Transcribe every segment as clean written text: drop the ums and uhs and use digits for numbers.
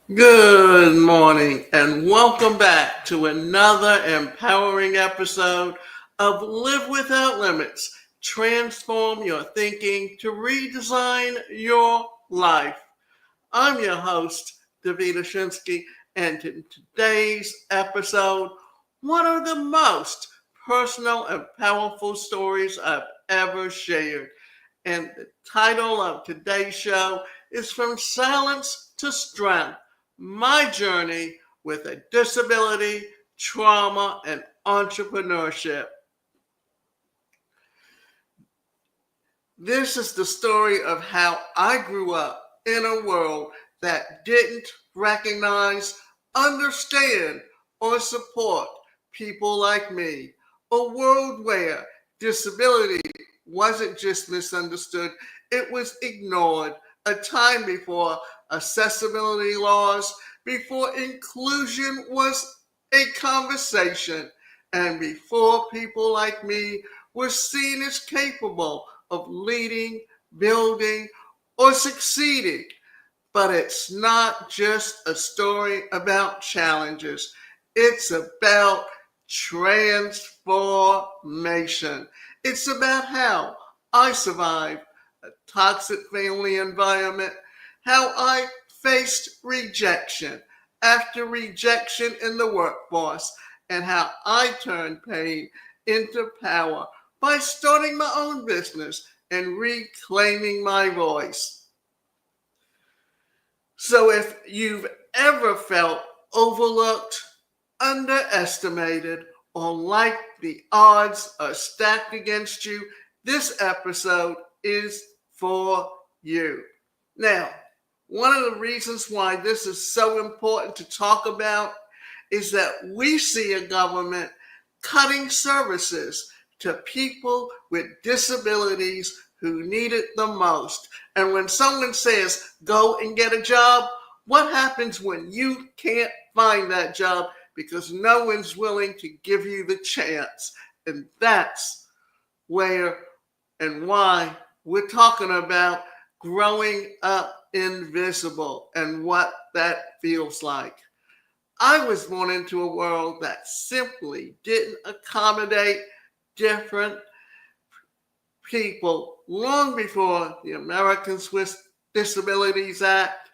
Good morning and welcome back to another empowering episode of Live Without Limits. Transform your thinking to redesign your life. I'm your host, Davida Shensky, and in today's episode, one of the most personal and powerful stories I've ever shared. And the title of today's show is From Silence to Strength: My Journey with a Disability, Trauma, and Entrepreneurship. This is the story of how I grew up in a world that didn't recognize, understand, or support people like me. A world where disability wasn't just misunderstood, it was ignored. A time before accessibility laws, before inclusion was a conversation, and before people like me were seen as capable of leading, building, or succeeding. But it's not just a story about challenges, it's about transformation. It's about how I survived a toxic family environment, how I faced rejection after rejection in the workforce, and how I turned pain into power by starting my own business and reclaiming my voice. So if you've ever felt overlooked, underestimated, or like the odds are stacked against you, this episode is for you. Now, one of the reasons why this is so important to talk about is that we see a government cutting services to people with disabilities who need it the most. And when someone says, go and get a job, what happens when you can't find that job because no one's willing to give you the chance? And that's where and why we're talking about growing up invisible and what that feels like. I was born into a world that simply didn't accommodate different people long before the Americans with Disabilities Act,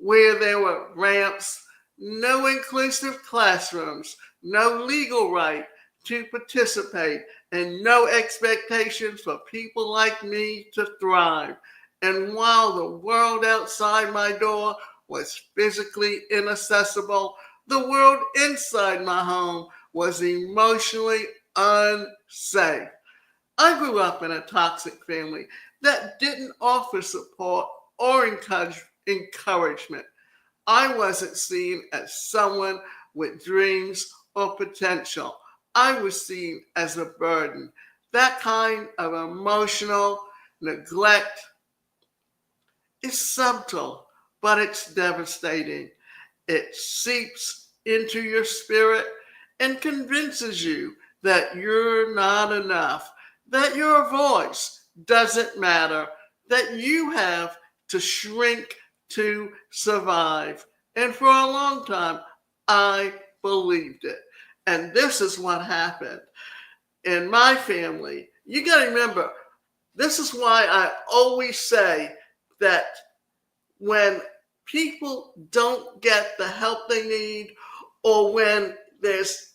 where there were ramps, no inclusive classrooms, no legal right to participate, and no expectations for people like me to thrive. And while the world outside my door was physically inaccessible, the world inside my home was emotionally unsafe. I grew up in a toxic family that didn't offer support or encouragement. I wasn't seen as someone with dreams or potential. I was seen as a burden. That kind of emotional neglect is subtle, but it's devastating. It seeps into your spirit and convinces you that you're not enough, that your voice doesn't matter, that you have to shrink to survive. And for a long time, I believed it. And this is what happened in my family. You got to remember, this is why I always say that when people don't get the help they need, or when there's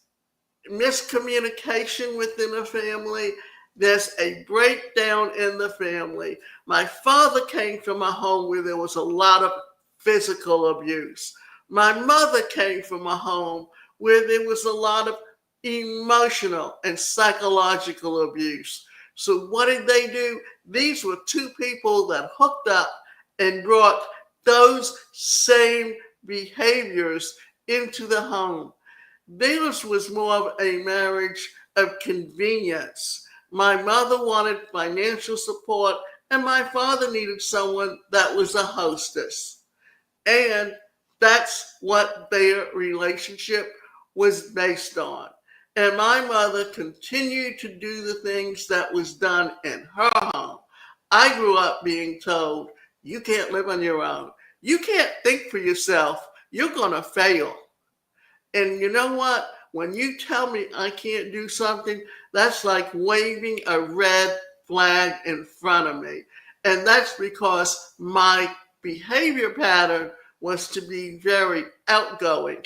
miscommunication within a family, there's a breakdown in the family. My father came from a home where there was a lot of physical abuse. My mother came from a home where there was a lot of emotional and psychological abuse. So what did they do? These were two people that hooked up and brought those same behaviors into the home. Theirs was more of a marriage of convenience. My mother wanted financial support, and my father needed someone that was a hostess. And that's what their relationship was based on. And my mother continued to do the things that was done in her home. I grew up being told, you can't live on your own. You can't think for yourself. You're going to fail. And you know what? When you tell me I can't do something, that's like waving a red flag in front of me. And that's because my behavior pattern was to be very outgoing.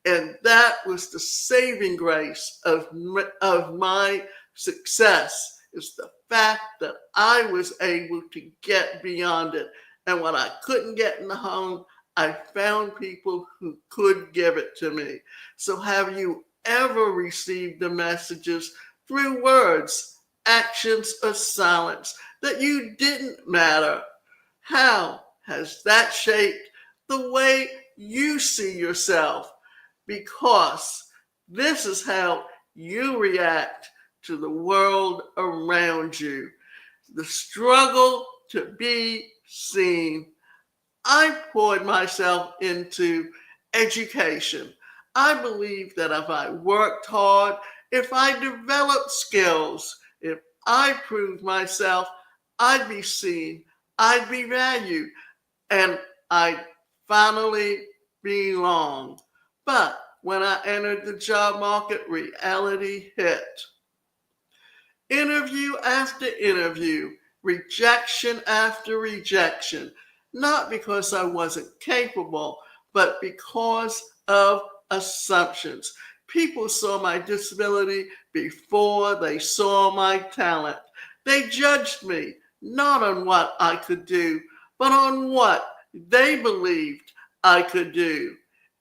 And that was the saving grace of my success, is the fact that I was able to get beyond it. And when I couldn't get in the home, I found people who could give it to me. So have you ever received the messages through words, actions, or silence that you didn't matter? How has that shaped the way you see yourself? Because this is how you react to the world around you. The struggle to be seen. I poured myself into education. I believe that if I worked hard, if I developed skills, if I proved myself, I'd be seen, I'd be valued, and I'd finally belong. But when I entered the job market, reality hit. Interview after interview, rejection after rejection, not because I wasn't capable, but because of assumptions. People saw my disability before they saw my talent. They judged me not on what I could do, but on what they believed I could do.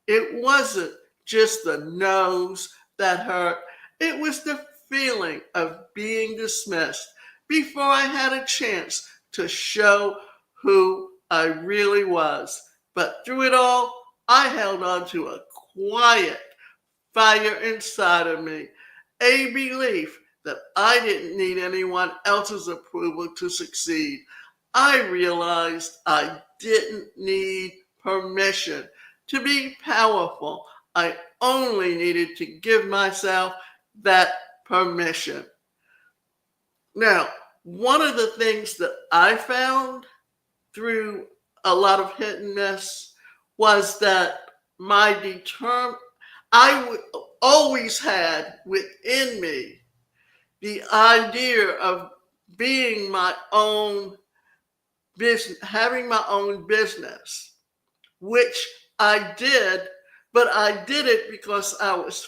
It wasn't just the no's that hurt, it was the feeling of being dismissed before I had a chance to show who I really was. But through it all, I held on to a quiet fire inside of me, a belief that I didn't need anyone else's approval to succeed. I realized I didn't need permission to be powerful. I only needed to give myself that permission. Now, one of the things that I found through a lot of hit and miss was that I always had within me the idea of being my own business, having my own business, which I did, but I did it because I was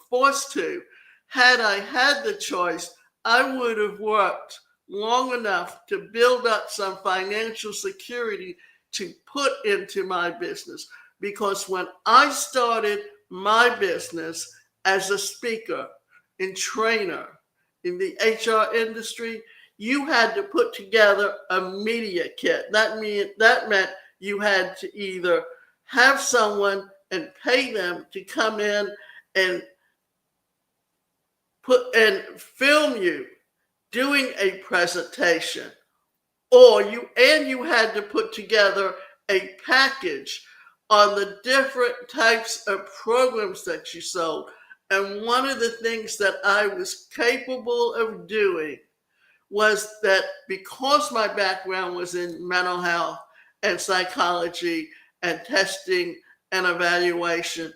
forced to. Had I had the choice, I would have worked long enough to build up some financial security to put into my business. Because when I started my business as a speaker and trainer in the HR industry, you had to put together a media kit. That meant you had to either have someone and pay them to come in and film you doing a presentation, or you had to put together a package on the different types of programs that you sold. And one of the things that I was capable of doing was that, because my background was in mental health and psychology and testing and evaluation,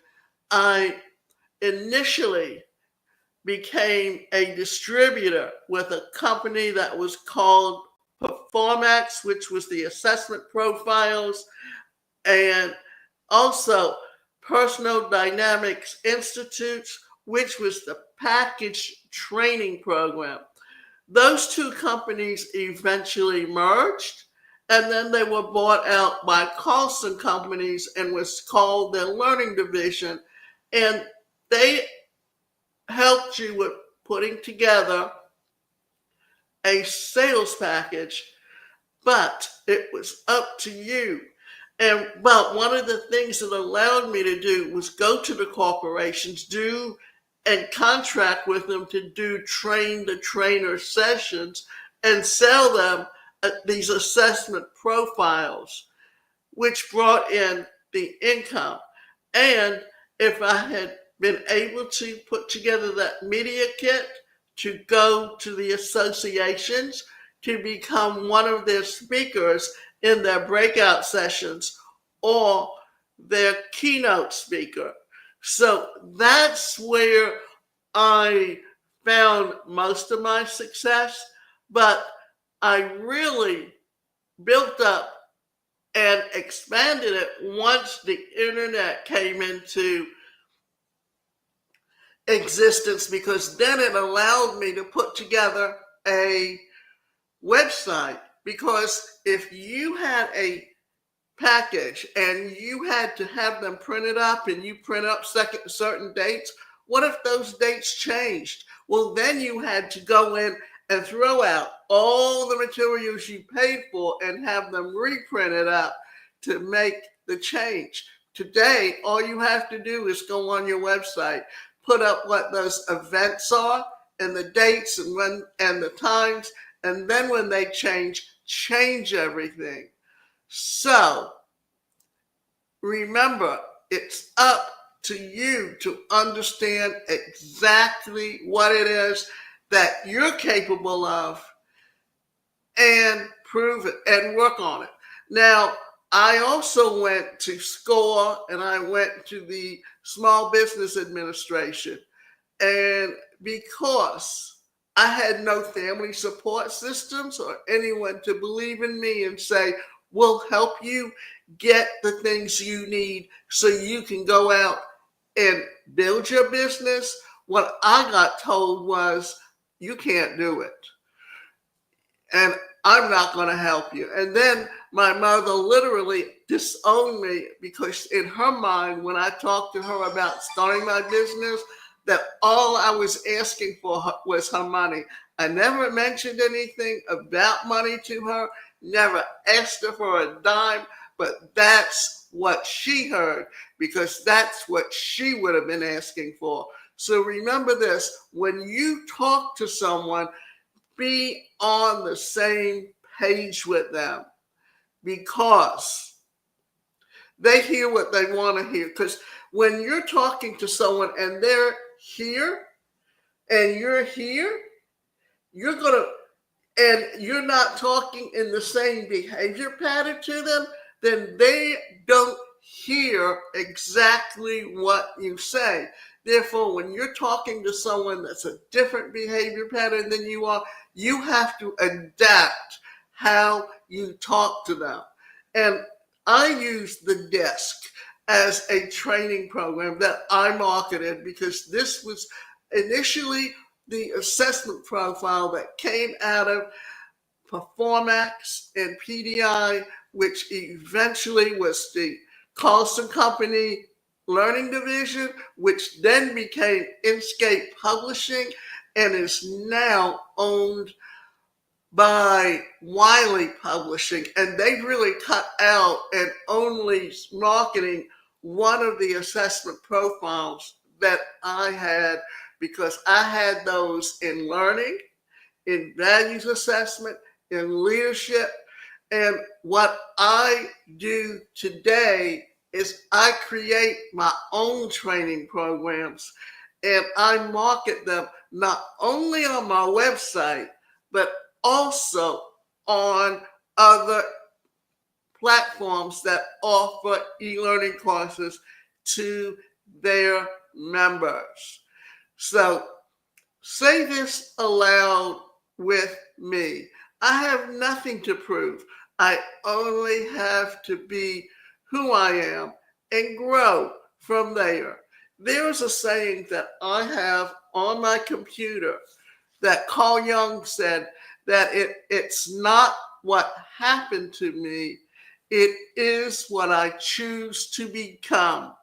I initially became a distributor with a company that was called Performax, which was the assessment profiles, and also Personal Dynamics Institutes, which was the package training program. Those two companies eventually merged, and then they were bought out by Carlson companies and was called their learning division. And they helped you with putting together a sales package, but it was up to you. But one of the things that allowed me to do was go to the corporations, and contract with them to do train-the-trainer sessions and sell them these assessment profiles, which brought in the income. And if I had been able to put together that media kit to go to the associations, to become one of their speakers in their breakout sessions, or their keynote speaker. So that's where I found most of my success, but I really built up and expanded it once the internet came into existence, because then it allowed me to put together a website. Because if you had a package and you had to have them printed up and you print up certain dates, what if those dates changed? Well, then you had to go in and throw out all the materials you paid for and have them reprinted up to make the change. Today, all you have to do is go on your website, put up what those events are and the dates and when and the times, and then when they change everything. So remember, it's up to you to understand exactly what it is that you're capable of and prove it and work on it. Now, I also went to SCORE and I went to the Small Business Administration. And because I had no family support systems or anyone to believe in me and say, we'll help you get the things you need so you can go out and build your business, what I got told was, you can't do it. And I'm not going to help you. And then my mother literally disowned me, because in her mind, when I talked to her about starting my business, that all I was asking for was her money. I never mentioned anything about money to her, never asked her for a dime, but that's what she heard, because that's what she would have been asking for. So remember this, when you talk to someone, be on the same page with them, because they hear what they want to hear. Because when you're talking to someone and they're here and you're here, you're going to, and you're not talking in the same behavior pattern to them, then they don't hear exactly what you say. Therefore, when you're talking to someone that's a different behavior pattern than you are, you have to adapt how you talk to them. And I use the desk as a training program that I marketed, because this was initially the assessment profile that came out of Performax and PDI, which eventually was the Carlson Company Learning Division, which then became Inkscape Publishing and is now owned by Wiley Publishing. And they've really cut out and only marketing one of the assessment profiles that I had, because I had those in learning, in values assessment, in leadership. And what I do today is I create my own training programs, and I market them not only on my website, but also on other platforms that offer e-learning courses to their members. So say this aloud with me. I have nothing to prove. I only have to be who I am and grow from there. There's a saying that I have on my computer that Carl Jung said, that it's not what happened to me, it is what I choose to become.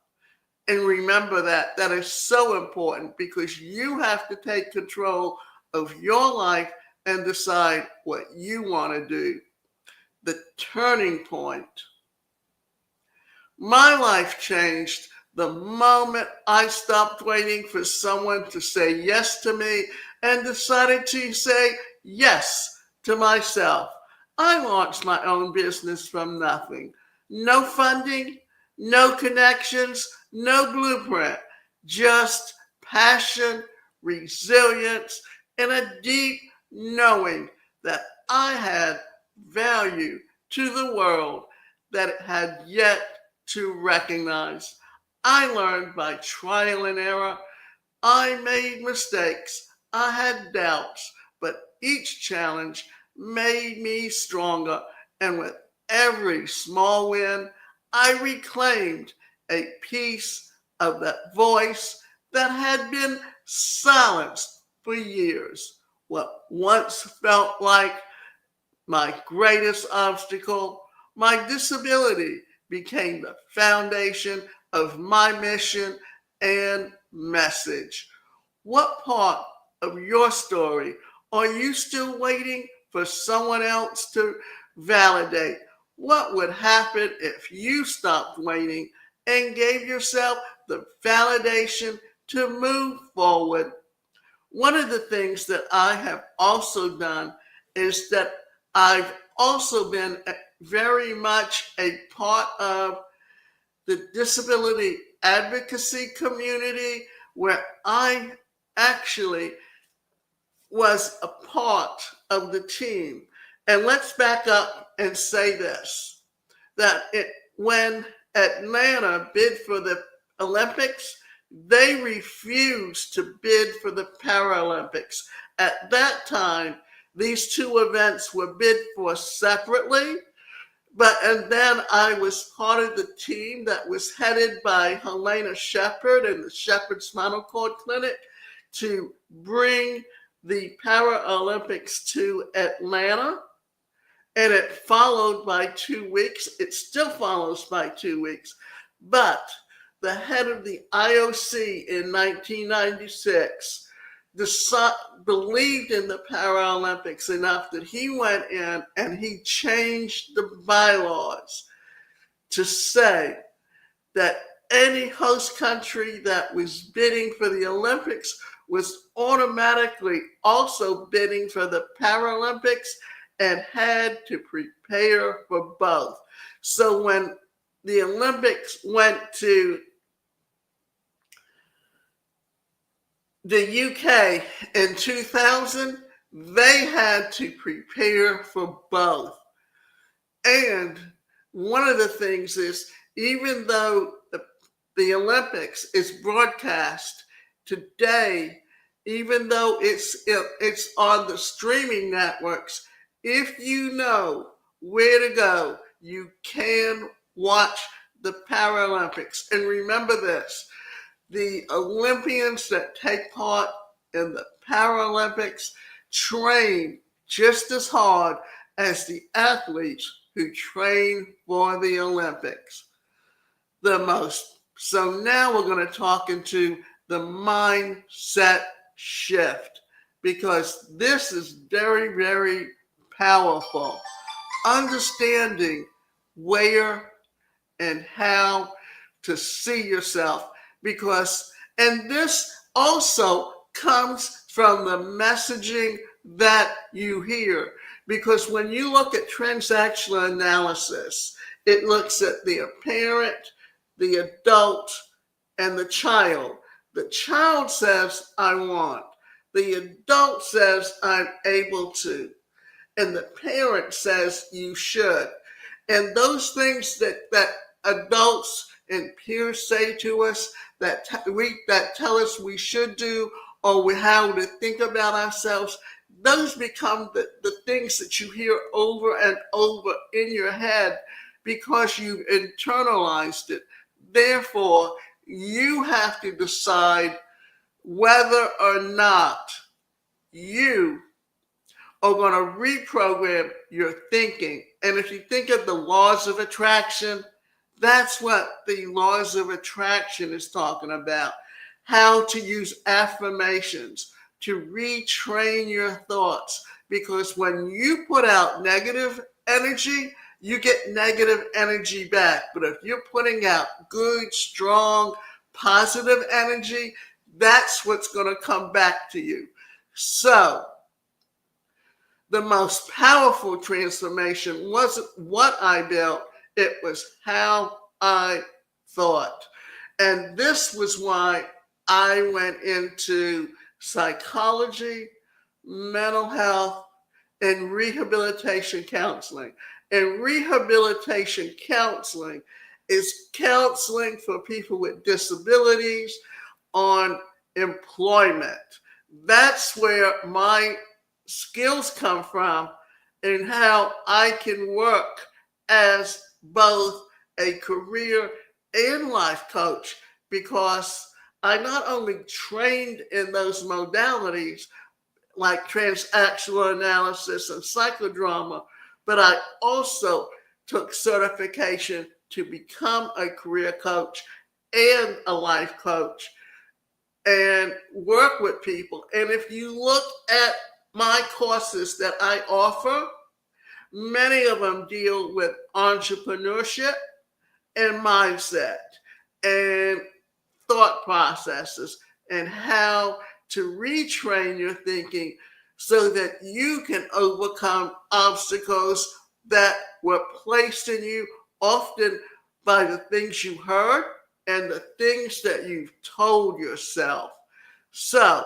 And remember that. That is so important, because you have to take control of your life and decide what you want to do. The turning point. My life changed the moment I stopped waiting for someone to say yes to me and decided to say yes to myself. I launched my own business from nothing. No funding, no connections, no blueprint, just passion, resilience, and a deep knowing that I had value to the world that it had yet to recognize. I learned by trial and error. I made mistakes. I had doubts, but each challenge made me stronger. And with every small win, I reclaimed a piece of that voice that had been silenced for years. What once felt like my greatest obstacle, my disability, became the foundation of my mission and message. What part of your story are you still waiting for someone else to validate? What would happen if you stopped waiting and gave yourself the validation to move forward? One of the things that I have also done is that I've also been very much a part of the disability advocacy community, where I actually was a part of the team. And let's back up and say this, that when Atlanta bid for the Olympics, they refused to bid for the Paralympics. At that time, these two events were bid for separately. And then I was part of the team that was headed by Helena Shepherd and the Shepherd Spinal Cord Clinic to bring the Paralympics to Atlanta. And it followed by 2 weeks. It still follows by 2 weeks. But the head of the IOC in 1996 believed in the Paralympics enough that he went in and he changed the bylaws to say that any host country that was bidding for the Olympics was automatically also bidding for the Paralympics and had to prepare for both. So when the Olympics went to the UK in 2000, they had to prepare for both. And one of the things is, even though the Olympics is broadcast today, even though it's on the streaming networks, if you know where to go, you can watch the Paralympics. And remember this, the Olympians that take part in the Paralympics train just as hard as the athletes who train for the Olympics. So now we're going to talk into the mindset shift, because this is very, very powerful. Understanding where and how to see yourself, and this also comes from the messaging that you hear. Because when you look at transactional analysis, it looks at the parent, the adult, and the child. The child says, I want. The adult says, I'm able to. And the parent says, you should. And those things that adults and peers say to us that tell us we should do, or how to think about ourselves, those become the things that you hear over and over in your head because you've internalized it. Therefore, you have to decide whether or not you are going to reprogram your thinking. And if you think of the laws of attraction, that's what the laws of attraction is talking about. How to use affirmations to retrain your thoughts. Because when you put out negative energy, you get negative energy back. But if you're putting out good, strong, positive energy, that's what's going to come back to you. So the most powerful transformation wasn't what I built, it was how I thought. And this was why I went into psychology, mental health, and rehabilitation counseling. And rehabilitation counseling is counseling for people with disabilities on employment. That's where my skills come from and how I can work as both a career and life coach, because I not only trained in those modalities like transactional analysis and psychodrama, but I also took certification to become a career coach and a life coach and work with people. And if you look at my courses that I offer, many of them deal with entrepreneurship and mindset and thought processes and how to retrain your thinking so that you can overcome obstacles that were placed in you, often by the things you heard and the things that you've told yourself. So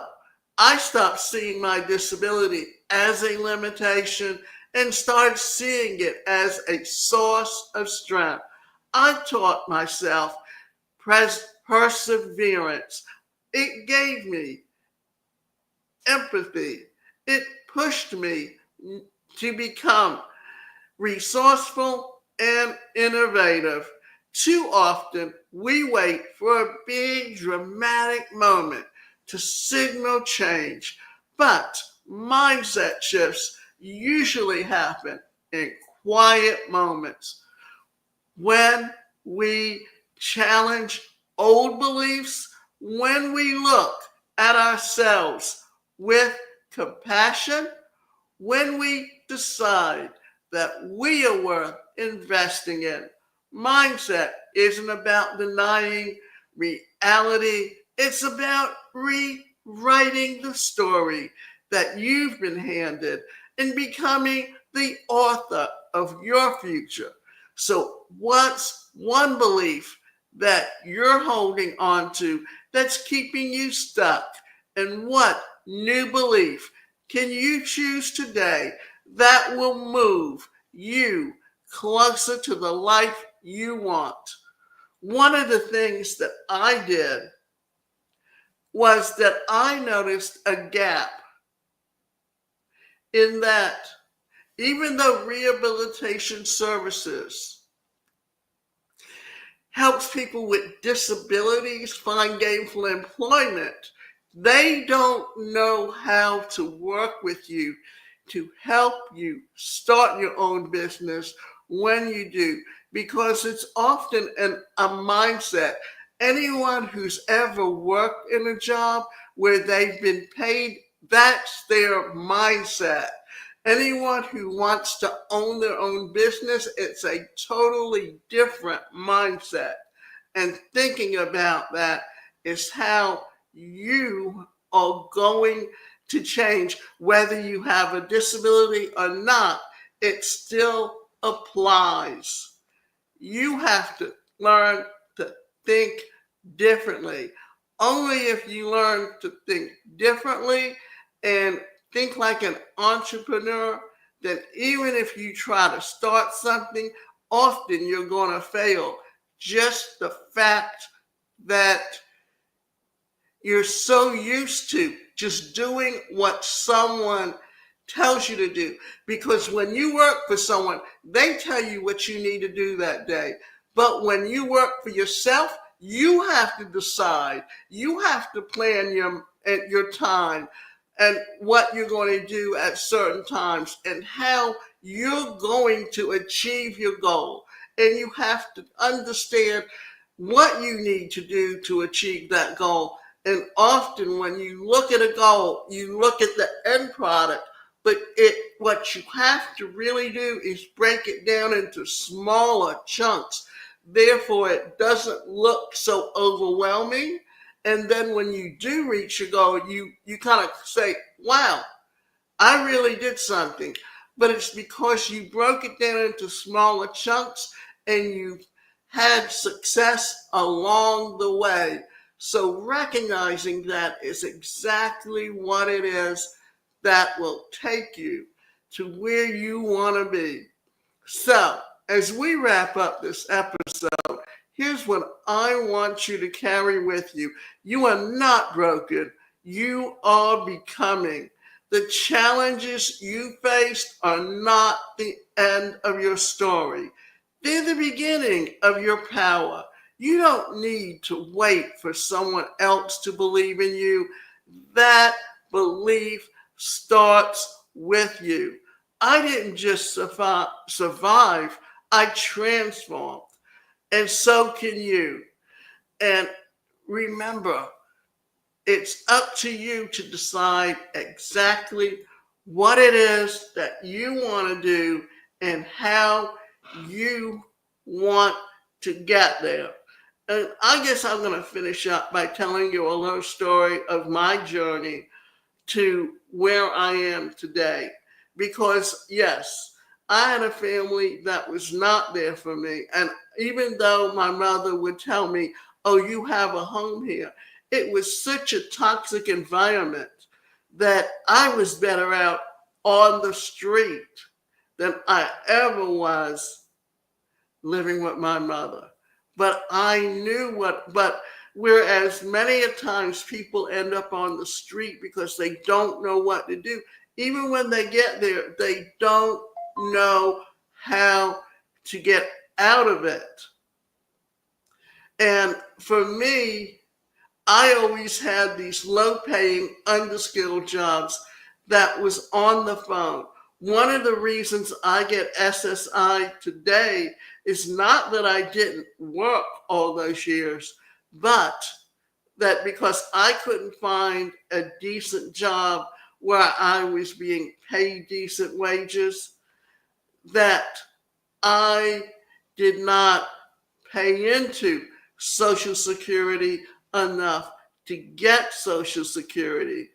I stopped seeing my disability as a limitation and started seeing it as a source of strength. I taught myself perseverance. It gave me empathy. It pushed me to become resourceful and innovative. Too often, we wait for a big dramatic moment to signal change, but mindset shifts usually happen in quiet moments. When we challenge old beliefs, when we look at ourselves with compassion, when we decide that we are worth investing in. Mindset isn't about denying reality. It's about rewriting the story that you've been handed and becoming the author of your future. So what's one belief that you're holding on to that's keeping you stuck? And what new belief can you choose today that will move you closer to the life you want? One of the things that I did was that I noticed a gap in that even though rehabilitation services helps people with disabilities find gainful employment, they don't know how to work with you to help you start your own business when you do, because it's often a mindset. Anyone who's ever worked in a job where they've been paid, that's their mindset. Anyone who wants to own their own business, it's a totally different mindset. And thinking about that is how you are going to change. Whether you have a disability or not, it still applies. You have to learn to think differently. Only if you learn to think differently and think like an entrepreneur, that even if you try to start something, often you're going to fail. Just the fact that you're so used to just doing what someone tells you to do. Because when you work for someone, they tell you what you need to do that day. But when you work for yourself, you have to decide. You have to plan your time and what you're going to do at certain times and how you're going to achieve your goal. And you have to understand what you need to do to achieve that goal. And often when you look at a goal, you look at the end product, but what you have to really do is break it down into smaller chunks. Therefore, it doesn't look so overwhelming. And then when you do reach your goal, you kind of say, wow, I really did something. But it's because you broke it down into smaller chunks and you had success along the way. So recognizing that is exactly what it is that will take you to where you want to be. So as we wrap up this episode, here's what I want you to carry with you. You are not broken. You are becoming. The challenges you faced are not the end of your story. They're the beginning of your power. You don't need to wait for someone else to believe in you. That belief starts with you. I didn't just survive, I transformed. And so can you. And remember, it's up to you to decide exactly what it is that you want to do and how you want to get there. And I guess I'm going to finish up by telling you a little story of my journey to where I am today. Because, yes, I had a family that was not there for me. And even though my mother would tell me, oh, you have a home here, it was such a toxic environment that I was better out on the street than I ever was living with my mother. But I knew but whereas many a times people end up on the street because they don't know what to do, even when they get there, they don't know how to get out of it. And for me, I always had these low-paying, underskilled jobs that was on the phone. One of the reasons I get SSI today is not that I didn't work all those years, but that because I couldn't find a decent job where I was being paid decent wages, that I did not pay into Social Security enough to get Social Security.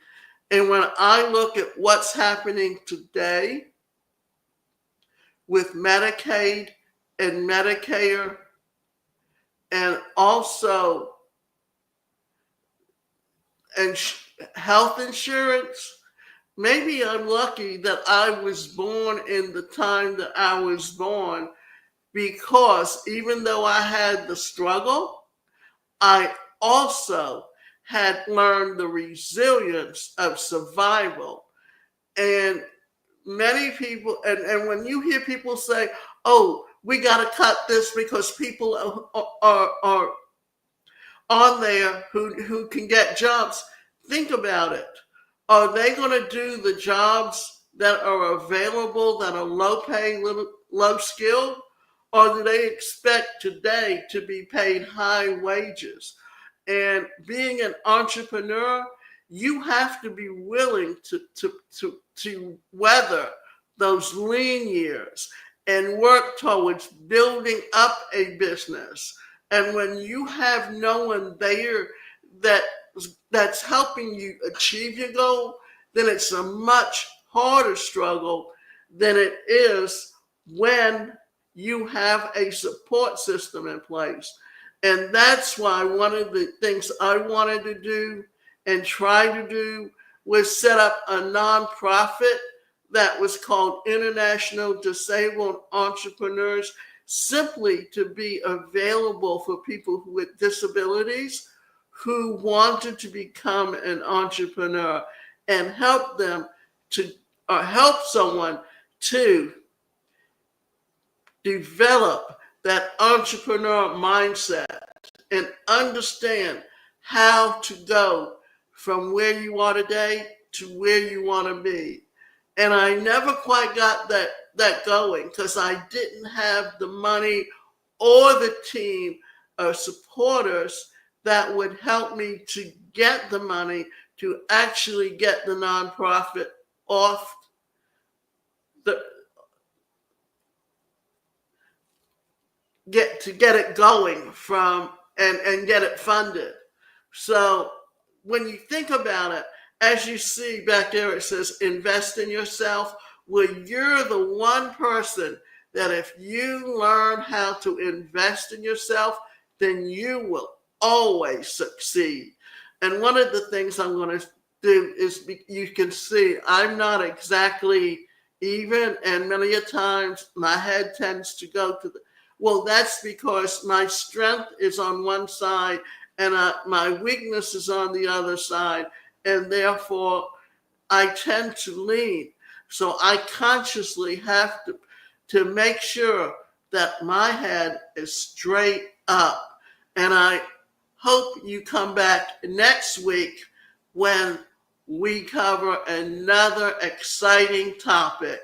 And when I look at what's happening today with Medicaid and Medicare, and also health insurance, maybe I'm lucky that I was born in the time that I was born, because even though I had the struggle, I also had learned the resilience of survival. And many people, and when you hear people say, oh, we got to cut this because people are on there who can get jobs, think about it. Are they going to do the jobs that are available that are low paying, low skilled? Or do they expect today to be paid high wages? And being an entrepreneur, you have to be willing to weather those lean years and work towards building up a business. And when you have no one there that's helping you achieve your goal, then it's a much harder struggle than it is when you have a support system in place. And that's why one of the things I wanted to do and try to do was set up a nonprofit that was called International Disabled Entrepreneurs, simply to be available for people with disabilities who wanted to become an entrepreneur and help them to, or help someone to develop that entrepreneur mindset and understand how to go from where you are today to where you want to be. And I never quite got that going because I didn't have the money or the team of supporters that would help me to get the money to actually get the nonprofit off the get it going from and get it funded. So when you think about it, as you see back there, it says invest in yourself. Well, you're the one person that if you learn how to invest in yourself, then you will always succeed. And one of the things I'm going to do is, you can see I'm not exactly even, and many a times my head tends to go to Well, that's because my strength is on one side and my weakness is on the other side. And therefore, I tend to lean. So I consciously have to make sure that my head is straight up. And I hope you come back next week when we cover another exciting topic.